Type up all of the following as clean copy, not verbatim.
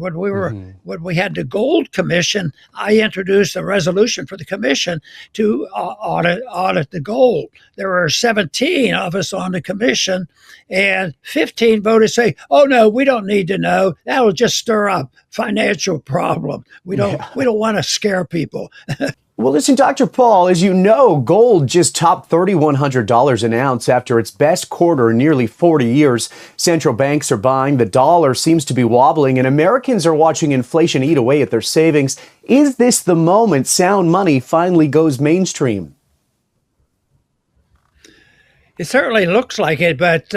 When we had the gold commission, I introduced a resolution for the commission to audit the gold. There were 17 of us on the commission, and 15 voted say, "Oh no, we don't need to know. That'll just stir up financial problem. We don't want to scare people." Well, listen, Dr. Paul, as you know, gold just topped $3,100 an ounce after its best quarter in nearly 40 years. Central banks are buying, the dollar seems to be wobbling, and Americans are watching inflation eat away at their savings. Is this the moment sound money finally goes mainstream? It certainly looks like it, but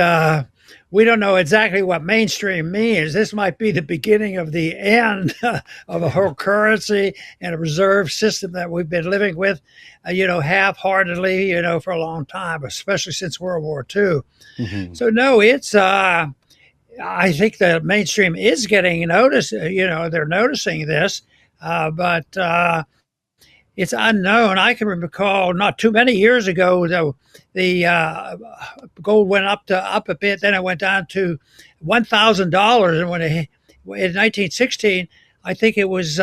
we don't know exactly what mainstream means. This might be the beginning of the end of a whole currency and a reserve system that we've been living with, half-heartedly, for a long time, especially since World War II. Mm-hmm. So no, I think the mainstream is getting noticed. They're noticing this, but it's unknown. I can recall not too many years ago, though, the gold went up a bit, then it went down to $1,000. And in 1916, I think it was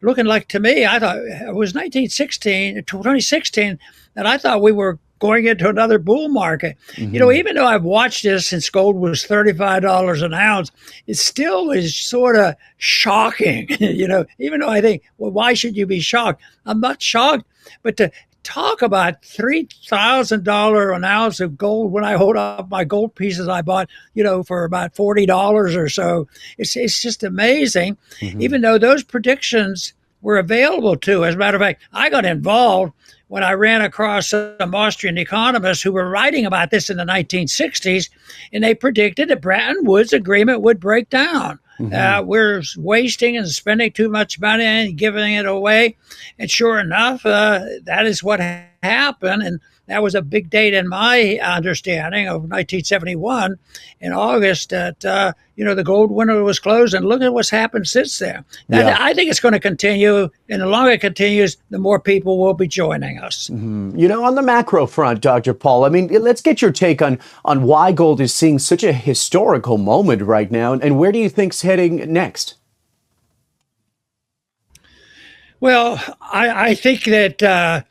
looking like, to me, I thought it was 2016, that I thought we were going into another bull market. Mm-hmm. Even though I've watched this since gold was $35 an ounce, it still is sort of shocking. Even though I think, well, why should you be shocked? I'm not shocked, but to talk about $3,000 an ounce of gold when I hold up my gold pieces I bought, for about $40 or so, it's just amazing. Mm-hmm. Even though those predictions were available to. As a matter of fact, I got involved when I ran across some Austrian economists who were writing about this in the 1960s, and they predicted the Bretton Woods Agreement would break down. Mm-hmm. We're wasting and spending too much money and giving it away. And sure enough, that is what happened. And that was a big date in my understanding of 1971 in August that, the gold window was closed. And look at what's happened since then. I think it's going to continue. And the longer it continues, the more people will be joining us. Mm-hmm. On the macro front, Dr. Paul, let's get your take on why gold is seeing such a historical moment right now. And where do you think it's heading next? Well, I think that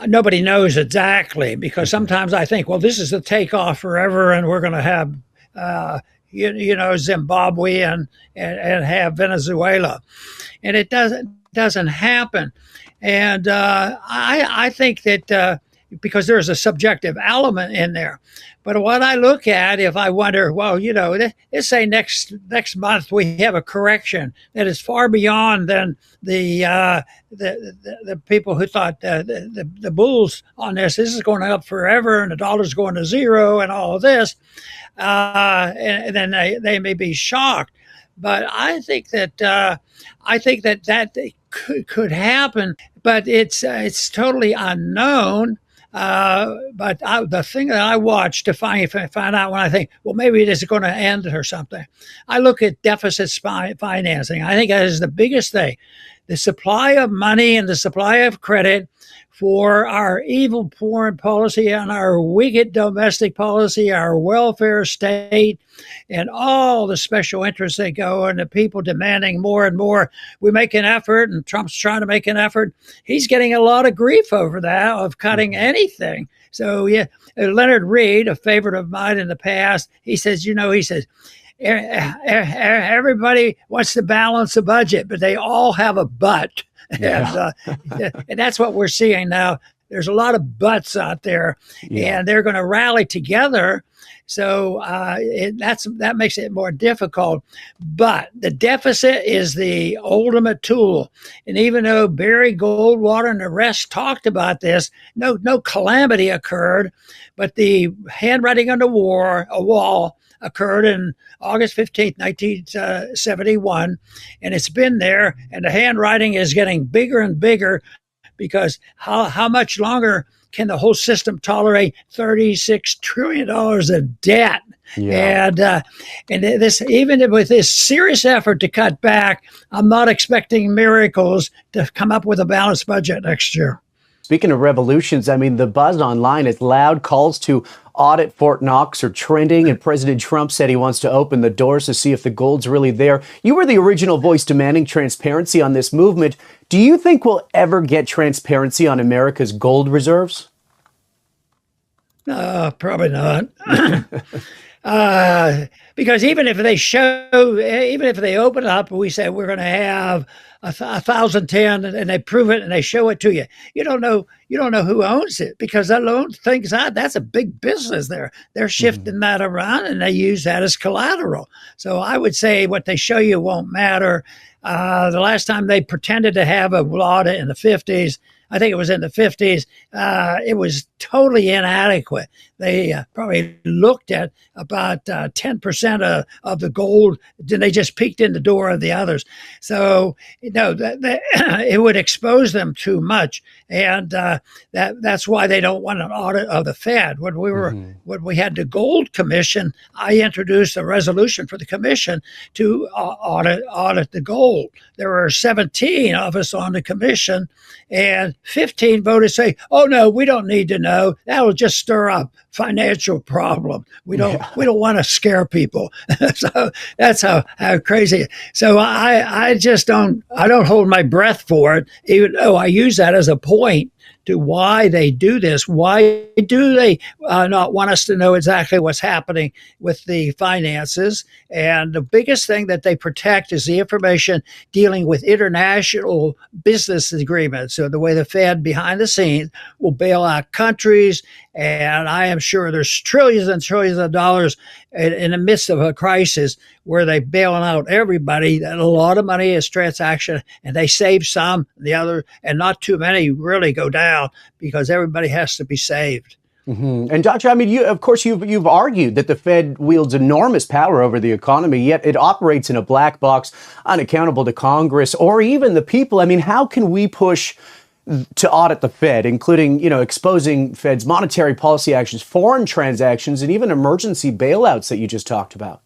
nobody knows exactly, because sometimes I think, well, this is the takeoff forever and we're going to have, Zimbabwe and have Venezuela. And it doesn't happen. And I think that because there's a subjective element in there. But what I look at, if I wonder, well, let's say next month we have a correction that is far beyond than the people who thought the bulls on this is going up forever and the dollar's going to zero and all of this, and then they may be shocked. But I think that could happen, but it's totally unknown. But the thing that I watch to find out when I think, well, maybe it is going to end or something, I look at deficit financing. I think that is the biggest thing. The supply of money and the supply of credit for our evil foreign policy and our wicked domestic policy, our welfare state, and all the special interests that go, and the people demanding more and more. We make an effort, and Trump's trying to make an effort. He's getting a lot of grief over that, of cutting anything. So, Leonard Reed, a favorite of mine in the past, he says, everybody wants to balance the budget, but they all have a but. Yeah. And that's what we're seeing now. There's a lot of buts out there, and they're going to rally together. So that makes it more difficult. But the deficit is the ultimate tool. And even though Barry Goldwater and the rest talked about this, no calamity occurred, but the handwriting on the wall occurred in August 15th, 1971, and it's been there, and the handwriting is getting bigger and bigger, because how much longer can the whole system tolerate $36 trillion of debt? Yeah. And this, even with this serious effort to cut back, I'm not expecting miracles to come up with a balanced budget next year. Speaking of revolutions, I mean, the buzz online is loud. Calls to audit Fort Knox are trending, and President Trump said he wants to open the doors to see if the gold's really there. You were the original voice demanding transparency on this movement. Do you think we'll ever get transparency on America's gold reserves? Probably not. Because even if they open up, we say we're going to have 1,010, and they prove it and they show it to you. You don't know who owns it, because that loan things out. That's a big business there. They're shifting that around, and they use that as collateral. So I would say what they show you won't matter. The last time they pretended to have a audit in the 50s, I think it was in the 50s, it was totally inadequate. They probably looked at about 10% of the gold. Then they just peeked in the door of the others. So, it would expose them too much. And that's why they don't want an audit of the Fed. When we had the Gold Commission, I introduced a resolution for the commission to audit the gold. There were 17 of us on the commission, and 15 voted say, "Oh no, we don't need to know. That will just stir up financial problem. We don't want to scare people." So that's how crazy. So I don't hold my breath for it, even though I use that as a point to why they do this. Why do they not want us to know exactly what's happening with the finances? And the biggest thing that they protect is the information dealing with international business agreements. So the way the Fed behind the scenes will bail out countries. And I am sure there's trillions and trillions of dollars in the midst of a crisis where they bailing out everybody. That a lot of money is transaction, and they save some, the other, and not too many really go down, because everybody has to be saved. And Doctor, I mean, you've argued that the Fed wields enormous power over the economy, yet it operates in a black box, unaccountable to Congress or even the people. I mean, how can we push to audit the Fed, including, exposing Fed's monetary policy actions, foreign transactions, and even emergency bailouts that you just talked about?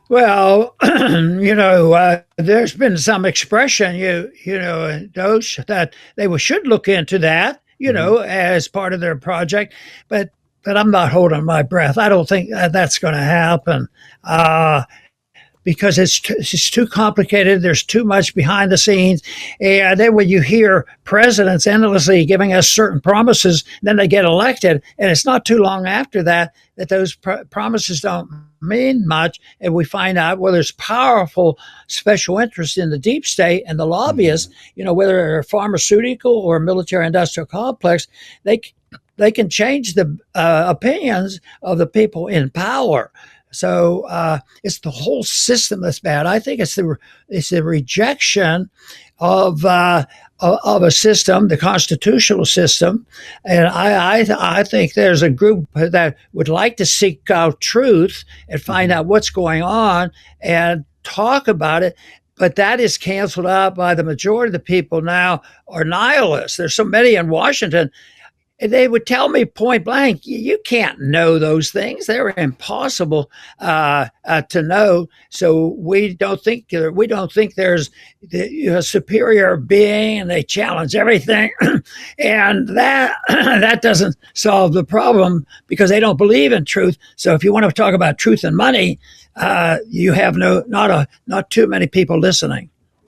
Well, there's been some expression, those that they should look into that, as part of their project, but I'm not holding my breath. I don't think that's going to happen. Because it's too complicated. There's too much behind the scenes. And then when you hear presidents endlessly giving us certain promises, then they get elected. And it's not too long after that those promises don't mean much. And we find out, well, there's powerful special interests in the deep state and the lobbyists, whether they're pharmaceutical or military industrial complex, they can change the opinions of the people in power. So it's the whole system that's bad. I think it's the rejection of a system, the constitutional system, and I think there's a group that would like to seek out truth and find out what's going on and talk about it. But that is canceled out by the majority of the people now are nihilists. There's so many in Washington. They would tell me point blank, you can't know those things. They're impossible to know. So we don't think there's a superior being, and they challenge everything. And that doesn't solve the problem, because they don't believe in truth. So if you want to talk about truth and money, you have not too many people listening.